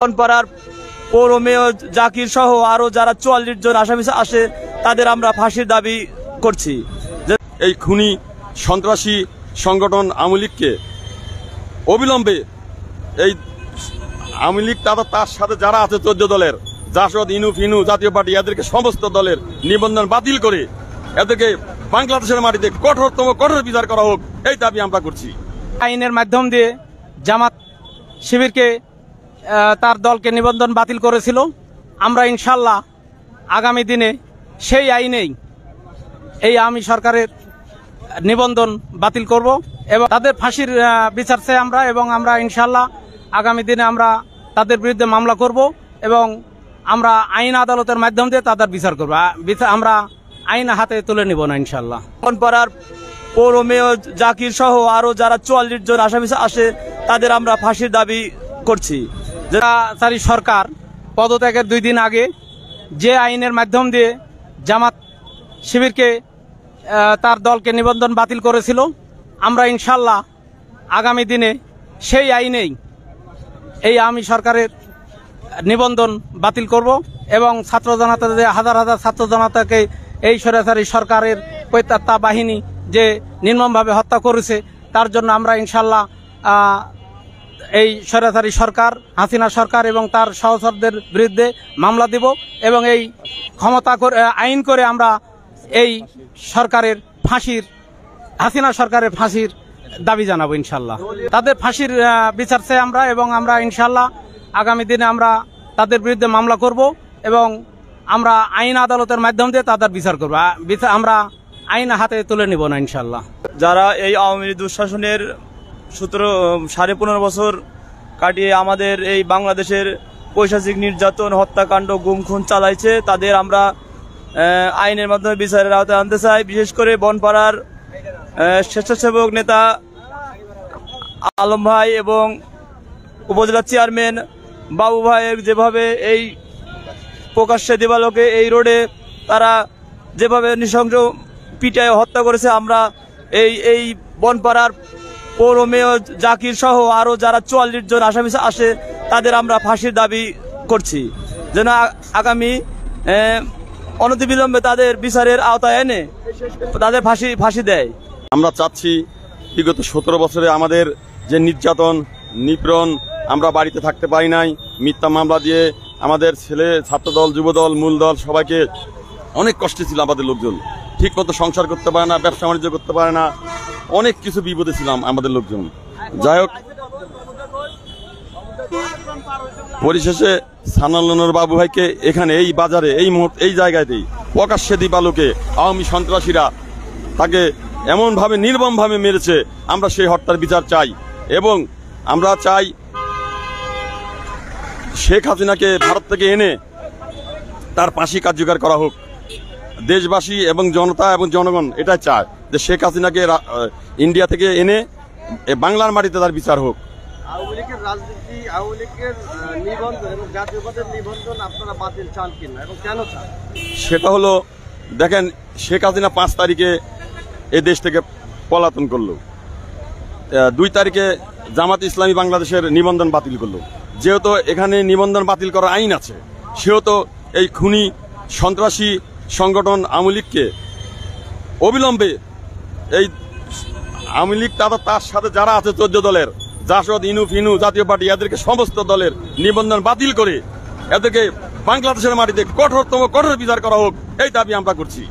পাড়ার পৌর মেয়র জাকির সহ আরো যারা ৪৪ জন আসামি আসে তাদের আমরা ফাঁসির দাবি করছি। এই খুনি সন্ত্রাসী সংগঠন আওয়ামী লীগকে অবিলম্বে এই আওয়ামী লীগ তার সাথে যারা আছে ১৪ দলের জাসদ, ইনু, ফিনু, জাতীয় পার্টি এদেরকে সমস্ত দলের নিবন্ধন বাতিল করে এদেরকে বাংলাদেশের মাটিতে কঠোর বিচার করা হোক, এই দাবি আমরা করছি। আইনের মাধ্যম দিয়ে জামাত শিবিরকে তার দলকে নিবন্ধন বাতিল করেছিল। আমরা ইনশাল্লাহ আগামী দিনে সেই আইনেই এই আওয়ামী সরকারের নিবন্ধন বাতিল করব এবং তাদের ফাঁসির বিচার চাই আমরা, এবং আমরা ইনশাল্লাহ আগামী দিনে আমরা তাদের বিরুদ্ধে মামলা করব এবং আমরা আইন আদালতের মাধ্যম দিয়ে তাদের বিচার করব। আমরা আইন হাতে তুলে নিব না ইনশাল্লাহ। পাড়ার পৌর মেয়র জাকির সহ আরো যারা ৪৪ জন আসামি আসে তাদের আমরা ফাঁসির দাবি করছি। স্বৈরাচারী সরকার পদত্যাগের ২ দিন আগে যে আইনের মাধ্যম দিয়ে জামাত শিবিরকে তার দলকে নিবন্ধন বাতিল করেছিল, আমরা ইনশাল্লাহ আগামী দিনে সেই আইনেই এই আওয়ামী সরকারের নিবন্ধন বাতিল করব এবং ছাত্র জনতা, হাজার হাজার ছাত্র জনতাকে এই স্বৈরাচারী সরকারের পৈতাত্তা বাহিনী যে নির্মমভাবে হত্যা করেছে তার জন্য আমরা ইনশাল্লাহ এই স্বৈরাচারী সরকার, হাসিনা সরকার এবং তার সহচরদের বিরুদ্ধে মামলা দিব এবং এই ক্ষমতা আইন করে আমরা এই সরকারের ফাঁসির, হাসিনা সরকারের ফাঁসির দাবি জানাবো ইনশাল্লাহ। তাদের ফাঁসির বিচার চাই আমরা এবং আমরা ইনশাল্লাহ আগামী দিনে আমরা তাদের বিরুদ্ধে মামলা করব এবং আমরা আইন আদালতের মাধ্যম দিয়ে তাদের বিচার করব। আমরা আইন হাতে তুলে নিব না ইনশাল্লাহ। যারা এই আওয়ামী দুঃশাসনের ১৭.৫ বছর কাটিয়ে আমাদের এই বাংলাদেশের পৈশাচিক নির্যাতন, হত্যাকাণ্ড, গুম খুন চালাইছে, তাদের আমরা আইনের মাধ্যমে বিচারের আওতায় আনতে চাই। বিশেষ করে বনপাড়ার স্বেচ্ছাসেবক নেতা আলম ভাই এবং উপজেলা চেয়ারম্যান বাবু ভাইয়ের যেভাবে এই প্রকাশ্যে দিবালোকে এই রোডে তারা যেভাবে নৃশংস পিটায় হত্যা করেছে, আমরা এই বনপাড়ার পৌর মেয়র জাকির সহ আরো যারা ৪৪ জন আসামি আসে তাদের আমরা ফাঁসির দাবি করছি, যেন আগামী অনতিবিলম্বে তাদের বিচারের আওতায় এনে তাদের ফাঁসি দেয়। আমরা চাচ্ছি বিগত ১৭ বছরে আমাদের যে নির্যাতন, নিপীড়ন, আমরা বাড়িতে থাকতে পারি নাই, মিথ্যা মামলা দিয়ে আমাদের ছেলে, ছাত্রদল, যুবদল, মূল দল সবাইকে অনেক কষ্টে ছিল। আমাদের লোকজন ঠিক মতো সংসার করতে পারে না, ব্যবসা বাণিজ্য করতে পারে না, অনেক কিছু বিপদে ছিলাম আমাদের লোকজন। যাই হোক, পরিশেষে সানাউল্লাহর বাবু ভাইকে এখানে এই বাজারে এই জায়গাতেই প্রকাশ্যে দিবালোকে আওয়ামী সন্ত্রাসীরা তাকে এমনভাবে নির্মমভাবে মেরেছে, আমরা সেই হত্যার বিচার চাই এবং আমরা চাই শেখ হাসিনাকে ভারত থেকে এনে তার ফাঁসি কার্যকর করা হোক। দেশবাসী এবং জনতা এবং জনগণ এটাই চায় যে শেখ হাসিনাকে ইন্ডিয়া থেকে এনে বাংলার মাটিতে তার বিচার হোক। আওয়ামী লীগের রাজনীতি, আওয়ামী লীগের নিবন্ধন এবং জাতীয়তাবাদের নিবন্ধন আপনারা বাতিল চান কিনা এবং কেন চান? সেটা হলো, দেখেন, শেখ হাসিনা ৫ তারিখে এ দেশ থেকে পলাতন করলো, ২ তারিখে জামাত ইসলামী বাংলাদেশের নিবন্ধন বাতিল করলো। যেহেতু এখানে নিবন্ধন বাতিল করার আইন আছে, সেহেতু এই খুনি সন্ত্রাসী সংগঠন আওয়ামী লীগকে অবিলম্বে এই আওয়ামী লীগ তার সাথে যারা আছে ১৪ দলের জাসদ, ইনু, ফিনু, জাতীয় পার্টি এদেরকে সমস্ত দলের নিবন্ধন বাতিল করে এদেরকে বাংলাদেশের মাটিতে কঠোর বিচার করা হোক, এই দাবি আমরা করছি।